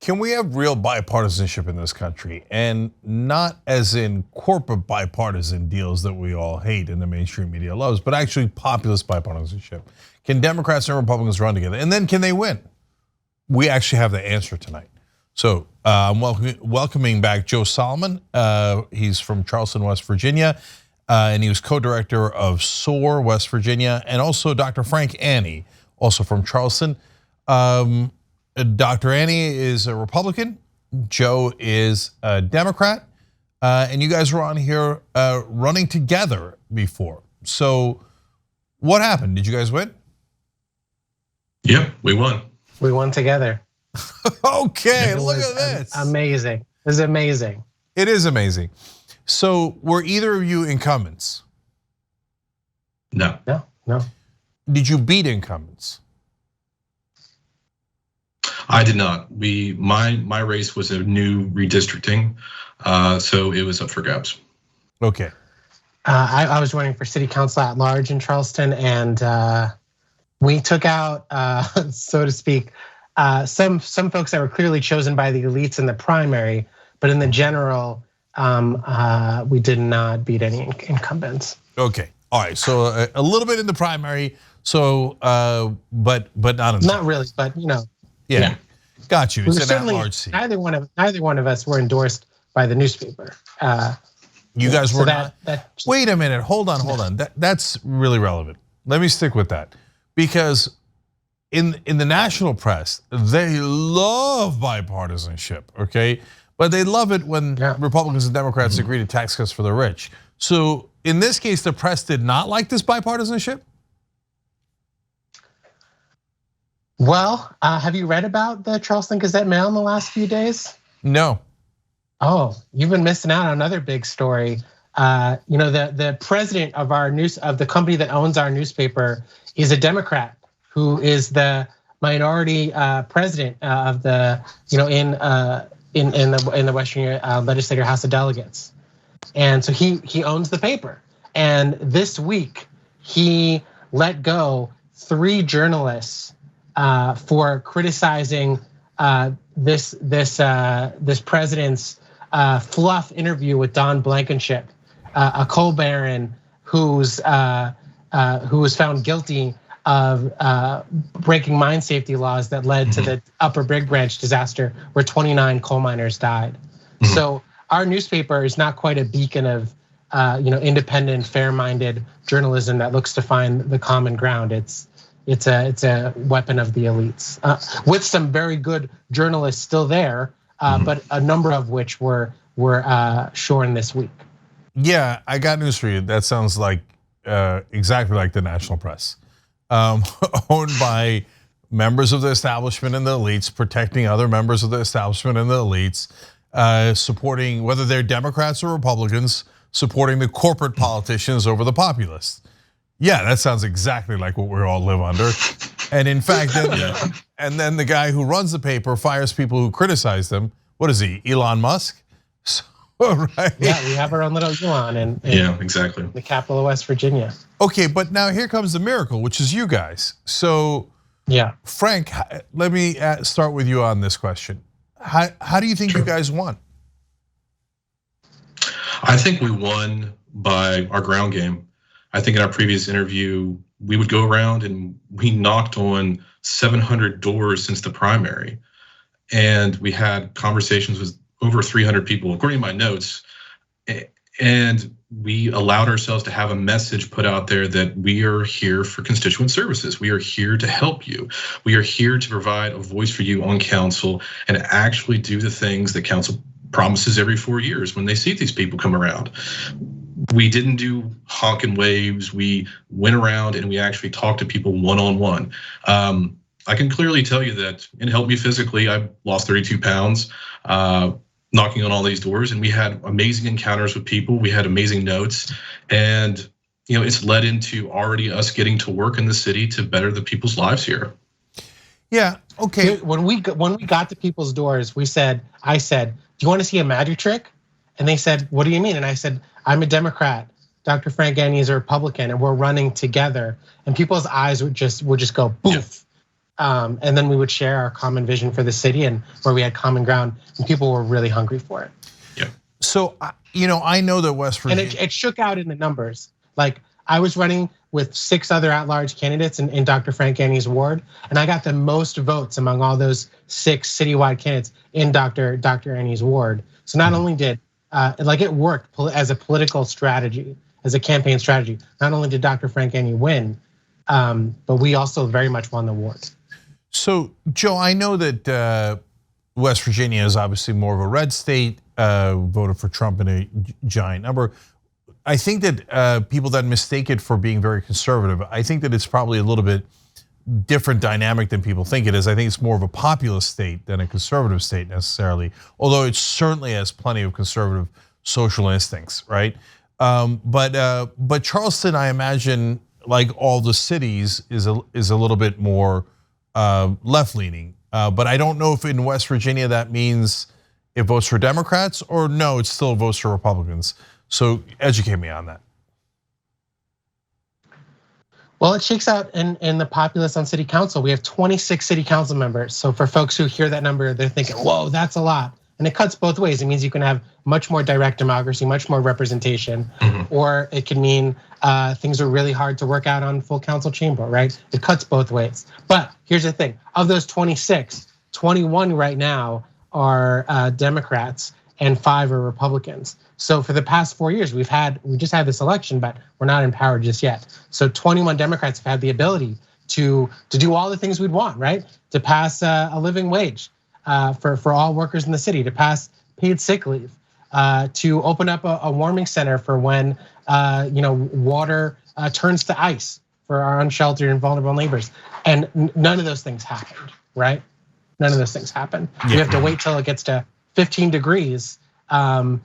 Can we have real bipartisanship in this country? And not as in corporate bipartisan deals that we all hate and the mainstream media loves, but actually populist bipartisanship. Can Democrats and Republicans run together? And then can they win? We actually have the answer tonight. So I'm welcoming back Joe Solomon. He's from Charleston, West Virginia, and he was co-director of SOAR, West Virginia, and also Dr. Frank Annie, also from Charleston. Dr. Annie is a Republican, Joe is a Democrat, and you guys were on here running together before. So what happened? Did you guys win? Yep, we won. We won together. Okay, look at this. Amazing. This is amazing. It is amazing. So were either of you incumbents? No. No. Did you beat incumbents? I did not. My race was a new redistricting, so it was up for grabs. Okay. I was running for city council at large in Charleston, and we took out, so to speak, some folks that were clearly chosen by the elites in the primary, but in the general, we did not beat any incumbents. Okay. All right. So a little bit in the primary. So, but not in not really, but you know. Yeah, got you. We it's an certainly, at-large seat. Neither one of us were endorsed by the newspaper. You guys were so not. Wait a minute. Hold on. That's really relevant. Let me stick with that, because in the national press they love bipartisanship. Okay, but they love it when Republicans and Democrats agree to tax cuts for the rich. So in this case, the press did not like this bipartisanship. Well, have you read about the Charleston Gazette-Mail in the last few days? No. Oh, you've been missing out on another big story. The president of of the company that owns our newspaper is a Democrat who is the minority president of the in the West Virginia Legislative House of Delegates, and so he owns the paper. And this week he let go 3 journalists for criticizing this president's fluff interview with Don Blankenship, a coal baron who was found guilty of breaking mine safety laws that led to the Upper Big Branch disaster, where 29 coal miners died. So our newspaper is not quite a beacon of independent, fair-minded journalism that looks to find the common ground. It's a weapon of the elites, with some very good journalists still there, but a number of which were shorn this week. Yeah, I got news for you. That sounds like exactly like the national press, owned by members of the establishment and the elites, protecting other members of the establishment and the elites, supporting, whether they're Democrats or Republicans, supporting the corporate politicians over the populists. Yeah, that sounds exactly like what we all live under. And in fact, then the guy who runs the paper fires people who criticize them. What is he, Elon Musk? So, right. Yeah, we have our own little Elon in exactly, the capital of West Virginia. Okay, but now here comes the miracle, which is you guys. So Frank, let me start with you on this question. How do you think you guys won? I think we won by our ground game. I think in our previous interview, we would go around and we knocked on 700 doors since the primary. And we had conversations with over 300 people, according to my notes. And we allowed ourselves to have a message put out there that we are here for constituent services. We are here to help you. We are here to provide a voice for you on council and actually do the things that council promises every 4 years when they see these people come around. We didn't do honk and waves. We went around and we actually talked to people one-on-one. I can clearly tell you that it helped me physically. I lost 32 pounds knocking on all these doors, and we had amazing encounters with people. We had amazing notes, and it's led into already us getting to work in the city to better the people's lives here. Yeah, okay. When we got to people's doors, I said, do you want to see a magic trick? And they said, what do you mean? And I said, I'm a Democrat. Dr. Frank Annie is a Republican, and we're running together. And people's eyes would just go poof. And then we would share our common vision for the city and where we had common ground, and people were really hungry for it. Yeah. So, I know that West Virginia. And it shook out in the numbers. Like, I was running with 6 other at-large candidates in Dr. Frank Annie's ward, and I got the most votes among all those 6 citywide candidates in Dr. Annie's ward. So not only did, it worked as a political strategy, as a campaign strategy. Not only did Dr. Frank Annie win, but we also very much won the ward. So, Joe, I know that West Virginia is obviously more of a red state, voted for Trump in a giant number. I think that people that mistake it for being very conservative, I think that it's probably a little bit different dynamic than people think it is. I think it's more of a populist state than a conservative state necessarily, although it certainly has plenty of conservative social instincts, right? But Charleston, I imagine, like all the cities, is a little bit more left-leaning. But I don't know if in West Virginia that means it votes for Democrats, or no, it still votes for Republicans. So educate me on that. Well, it shakes out in the populace on city council. We have 26 city council members. So for folks who hear that number, they're thinking, whoa, that's a lot. And it cuts both ways. It means you can have much more direct democracy, much more representation, or it can mean things are really hard to work out on full council chamber, right? It cuts both ways. But here's the thing, of those 26, 21 right now are Democrats and 5 are Republicans. So for the past 4 years, we just had this election, but we're not in power just yet. So 21 Democrats have had the ability to do all the things we'd want, right? To pass a living wage for all workers in the city, to pass paid sick leave, to open up a warming center for when water turns to ice for our unsheltered and vulnerable neighbors. And none of those things happened, right? None of those things happened. Yeah. We have to wait till it gets to 15 degrees until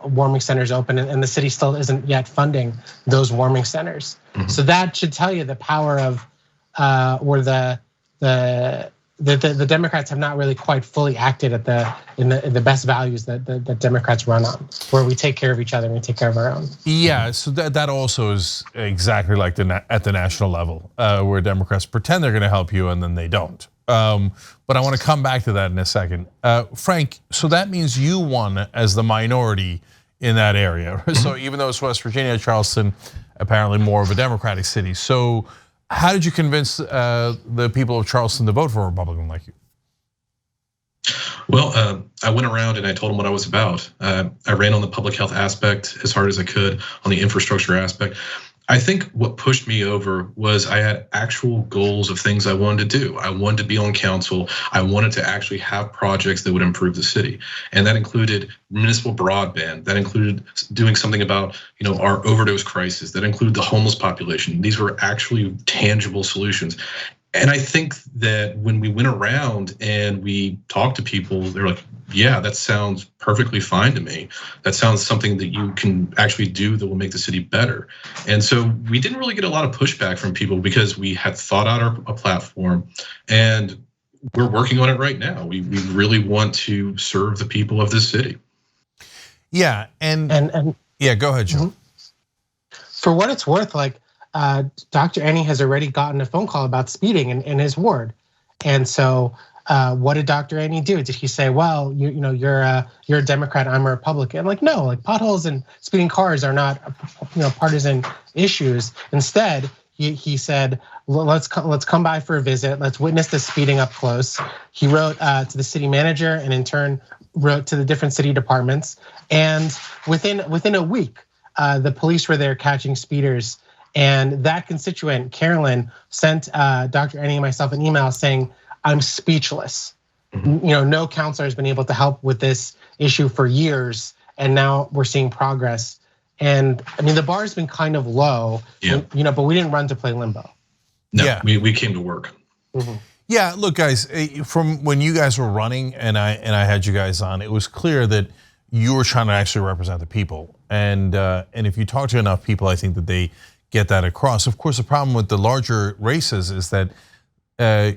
warming centers open, and the city still isn't yet funding those warming centers. So that should tell you the power of where the Democrats have not really quite fully acted in the best values that Democrats run on, where we take care of each other and we take care of our own. Yeah, so that also is exactly like at the national level, where Democrats pretend they're going to help you and then they don't. But I want to come back to that in a second. Frank, so that means you won as the minority in that area. So even though it's West Virginia, Charleston, apparently more of a Democratic city. So how did you convince the people of Charleston to vote for a Republican like you? Well, I went around and I told them what I was about. I ran on the public health aspect as hard as I could, on the infrastructure aspect. I think what pushed me over was I had actual goals of things I wanted to do. I wanted to be on council. I wanted to actually have projects that would improve the city. And that included municipal broadband. That included doing something about our overdose crisis. That included the homeless population. These were actually tangible solutions. And I think that when we went around and we talked to people, they're like, yeah, that sounds perfectly fine to me. That sounds something that you can actually do that will make the city better. And so we didn't really get a lot of pushback from people because we had thought out a platform, and we're working on it right now. We really want to serve the people of this city. Yeah, and yeah, go ahead, Joe. For what it's worth, Dr. Annie has already gotten a phone call about speeding in his ward, and so what did Dr. Annie do? Did he say, "Well, you're a Democrat, I'm a Republican"? No, potholes and speeding cars are not partisan issues. Instead, he said, "Let's come by for a visit. Let's witness the speeding up close." He wrote to the city manager, and in turn wrote to the different city departments. And within a week, the police were there catching speeders. And that constituent, Carolyn, sent Dr. Annie and myself an email saying, "I'm speechless. No counselor has been able to help with this issue for years, and now we're seeing progress." And I mean, the bar has been kind of low, but we didn't run to play limbo. No, we came to work. Yeah, look, guys, from when you guys were running and I had you guys on, it was clear that you were trying to actually represent the people. And if you talk to enough people, I think that they get that across. Of course, the problem with the larger races is that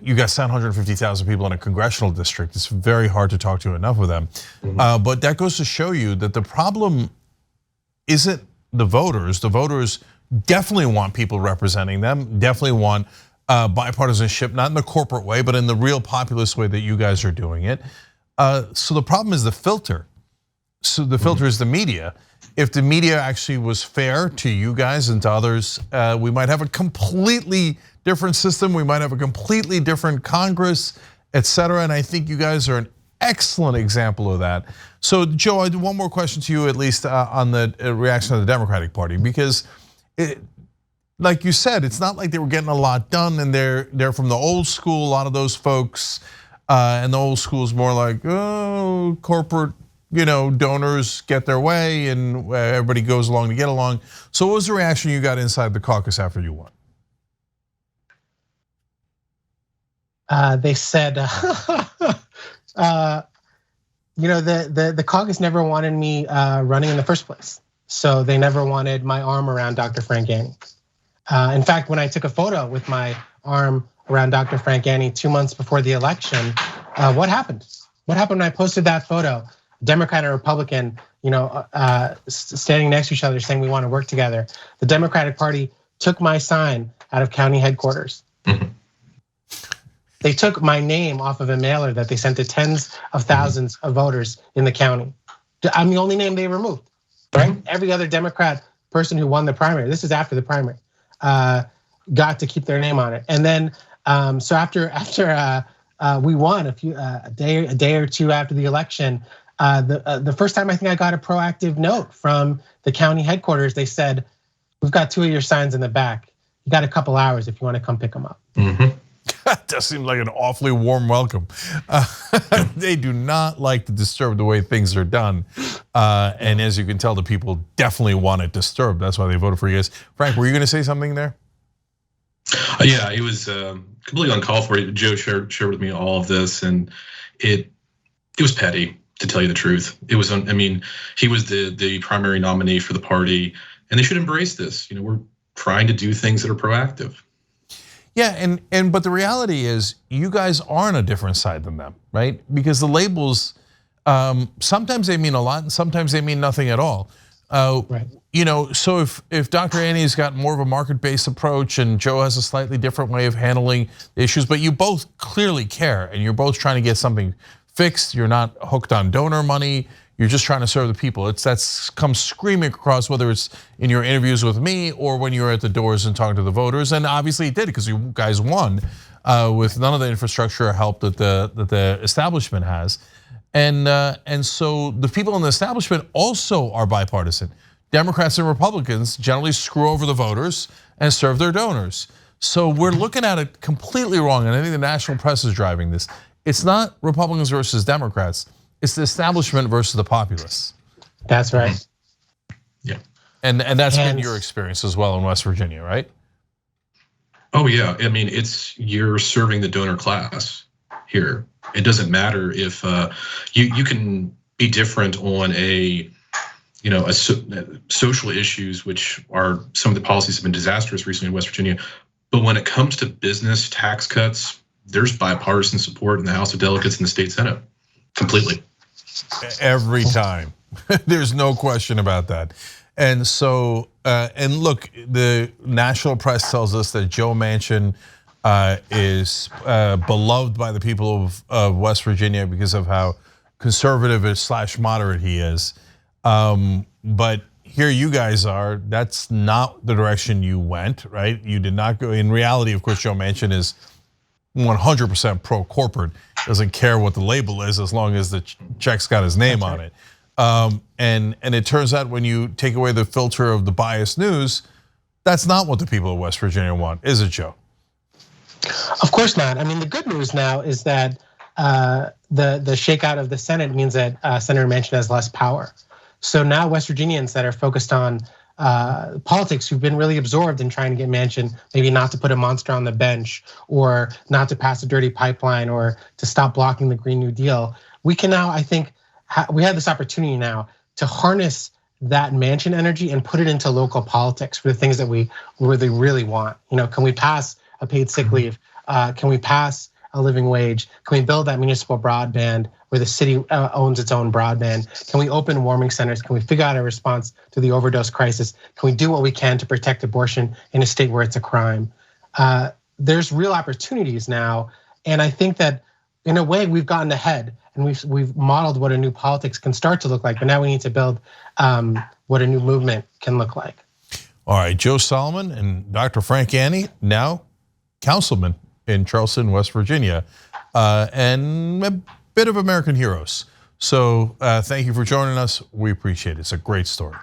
you got 750,000 people in a congressional district. It's very hard to talk to enough of them. But that goes to show you that the problem isn't the voters. The voters definitely want people representing them, definitely want bipartisanship, not in the corporate way, but in the real populist way that you guys are doing it. So the problem is the filter. So the filter is the media. If the media actually was fair to you guys and to others, we might have a completely different system. We might have a completely different Congress, et cetera. And I think you guys are an excellent example of that. So Joe, I do one more question to you, at least on the reaction of the Democratic Party, because like you said, it's not like they were getting a lot done, and they're from the old school, a lot of those folks, and the old school is more like, oh, corporate, donors get their way and everybody goes along to get along. So what was the reaction you got inside the caucus after you won? They said, the caucus never wanted me running in the first place. So they never wanted my arm around Dr. Frangani. In fact, when I took a photo with my arm around Dr. Frangani 2 months before the election, what happened? What happened when I posted that photo? Democrat and Republican, standing next to each other saying we want to work together. The Democratic Party took my sign out of county headquarters. They took my name off of a mailer that they sent to tens of thousands of voters in the county. I'm the only name they removed, right? Every other Democrat person who won the primary, this is after the primary, got to keep their name on it. And then, so after we won a day or two after the election, the first time I think I got a proactive note from the county headquarters, they said, we've got 2 of your signs in the back. You got a couple hours if you want to come pick them up. That does seem like an awfully warm welcome. They do not like to disturb the way things are done. And as you can tell, the people definitely want it disturbed. That's why they voted for you guys. Frank, were you gonna say something there? Yeah, it was completely uncalled for. Joe shared with me all of this, and it was petty, to tell you the truth. It was, he was the primary nominee for the party, and they should embrace this. We're trying to do things that are proactive. Yeah, but the reality is you guys are on a different side than them, right? Because the labels, sometimes they mean a lot and sometimes they mean nothing at all. Right. So if Dr. Annie's got more of a market-based approach and Joe has a slightly different way of handling the issues, but you both clearly care and you're both trying to get something fixed. You're not hooked on donor money. You're just trying to serve the people. That's come screaming across, whether it's in your interviews with me or when you're at the doors and talking to the voters. And obviously it did, because you guys won with none of the infrastructure or help that the establishment has. And so the people in the establishment also are bipartisan. Democrats and Republicans generally screw over the voters and serve their donors. So we're looking at it completely wrong, and I think the national press is driving this. It's not Republicans versus Democrats. It's the establishment versus the populists. That's right. Yeah. And that's been your experience as well in West Virginia, right? Oh yeah, you're serving the donor class here. It doesn't matter if you can be different on social issues, which are some of the policies have been disastrous recently in West Virginia. But when it comes to business tax cuts, there's bipartisan support in the House of Delegates and the state Senate. Completely. Every time. There's no question about that. And so, and look, the national press tells us that Joe Manchin is beloved by the people of West Virginia because of how conservative / moderate he is. But here you guys are, that's not the direction you went, right? You did not go, in reality, of course, Joe Manchin is 100% pro-corporate, doesn't care what the label is as long as the check's got his name on it. And it turns out when you take away the filter of the biased news, that's not what the people of West Virginia want, is it, Joe? Of course not. The good news now is that the shakeout of the Senate means that Senator Manchin has less power. So now West Virginians that are focused on politics, who've been really absorbed in trying to get Manchin maybe not to put a monster on the bench or not to pass a dirty pipeline or to stop blocking the Green New Deal, we can now, I think, we have this opportunity now to harness that Manchin energy and put it into local politics for the things that we really want. Can we pass a paid sick leave? Can we pass a living wage? Can we build that municipal broadband where the city owns its own broadband? Can we open warming centers? Can we figure out a response to the overdose crisis? Can we do what we can to protect abortion in a state where it's a crime? there's real opportunities now. And I think that in a way we've gotten ahead and we've modeled what a new politics can start to look like, but now we need to build what a new movement can look like. All right, Joe Solomon and Dr. Frank Annie, now councilman in Charleston, West Virginia, and a bit of American heroes. So thank you for joining us. We appreciate it. It's a great story.